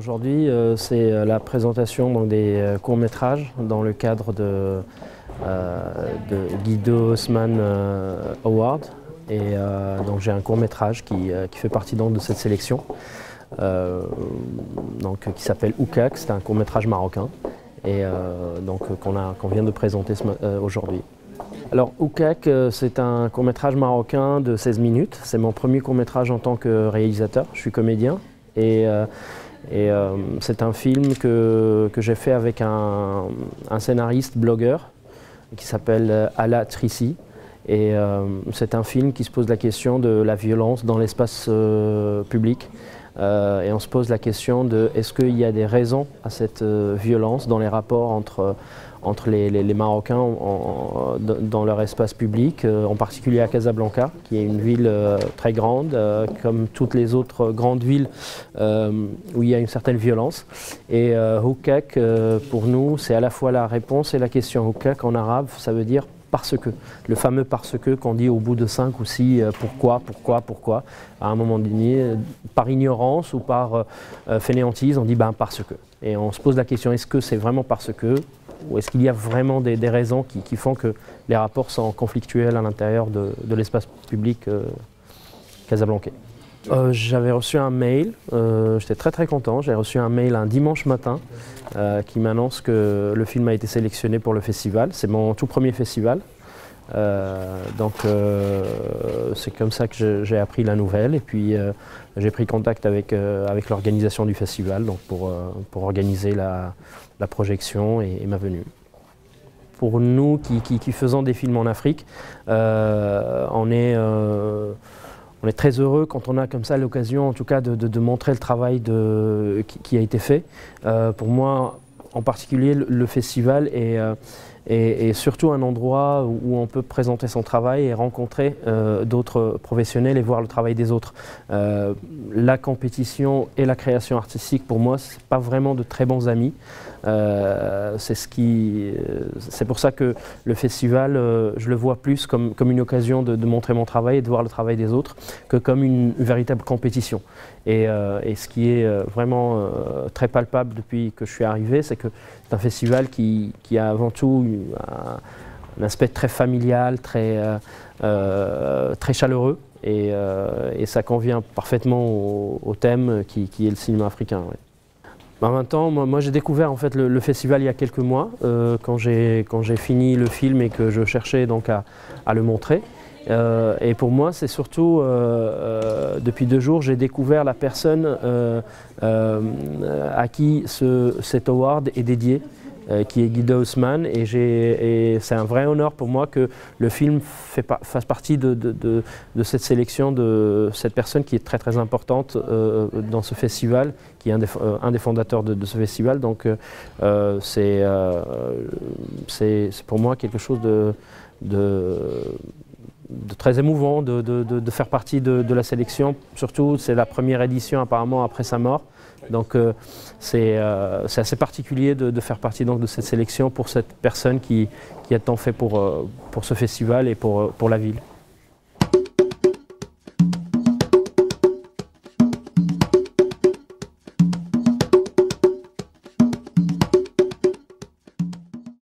Aujourd'hui, c'est la présentation des courts-métrages dans le cadre de Guido Haussmann Award. Et donc j'ai un court-métrage qui fait partie donc de cette sélection, qui s'appelle Oukak. C'est un court-métrage marocain et qu'on vient de présenter aujourd'hui. Alors Oukak, c'est un court-métrage marocain de 16 minutes. C'est mon premier court-métrage en tant que réalisateur. Je suis comédien et c'est un film que j'ai fait avec un scénariste blogueur qui s'appelle Ala Trissi. Et c'est un film qui se pose la question de la violence dans l'espace public. Et on se pose la question de est-ce qu'il y a des raisons à cette violence dans les rapports entre les Marocains dans leur espace public, en particulier à Casablanca, qui est une ville très grande, comme toutes les autres grandes villes où il y a une certaine violence. Et Oukak, pour nous, c'est à la fois la réponse et la question. Oukak en arabe, ça veut dire parce que, le fameux parce que qu'on dit au bout de 5 ou 6 pourquoi, à un moment donné, par ignorance ou par fainéantise, on dit ben parce que. Et on se pose la question, est-ce que c'est vraiment parce que, ou est-ce qu'il y a vraiment des raisons qui font que les rapports sont conflictuels à l'intérieur de l'espace public casablancais. J'avais reçu un mail, j'étais très content, j'ai reçu un mail un dimanche matin qui m'annonce que le film a été sélectionné pour le festival. C'est mon tout premier festival, c'est comme ça que j'ai appris la nouvelle et puis j'ai pris contact avec l'organisation du festival pour organiser la projection et ma venue. Pour nous qui faisons des films en Afrique, on est très heureux quand on a comme ça l'occasion, en tout cas, de montrer le travail qui a été fait. Pour moi, en particulier, le festival est surtout un endroit où on peut présenter son travail et rencontrer d'autres professionnels et voir le travail des autres. La compétition et la création artistique, pour moi, ce n'est pas vraiment de très bons amis. C'est pour ça que le festival, je le vois plus comme une occasion de montrer mon travail et de voir le travail des autres que comme une véritable compétition. Et ce qui est vraiment très palpable depuis que je suis arrivé, c'est que c'est un festival qui a avant tout un aspect très familial, très chaleureux et ça convient parfaitement au thème qui est le cinéma africain. Ouais. Maintenant, moi j'ai découvert en fait le festival il y a quelques mois, quand j'ai fini le film et que je cherchais donc à le montrer. Et pour moi, c'est surtout, depuis 2 jours, j'ai découvert la personne à qui cet award est dédié, qui est Guido Haussmann, et c'est un vrai honneur pour moi que le film fasse partie de cette sélection de cette personne qui est très importante dans ce festival, qui est un des fondateurs de ce festival. Donc c'est pour moi quelque chose de très émouvant de faire partie de la sélection. Surtout, c'est la première édition apparemment après sa mort. Donc c'est assez particulier de faire partie donc de cette sélection pour cette personne qui a tant fait pour ce festival et pour la ville.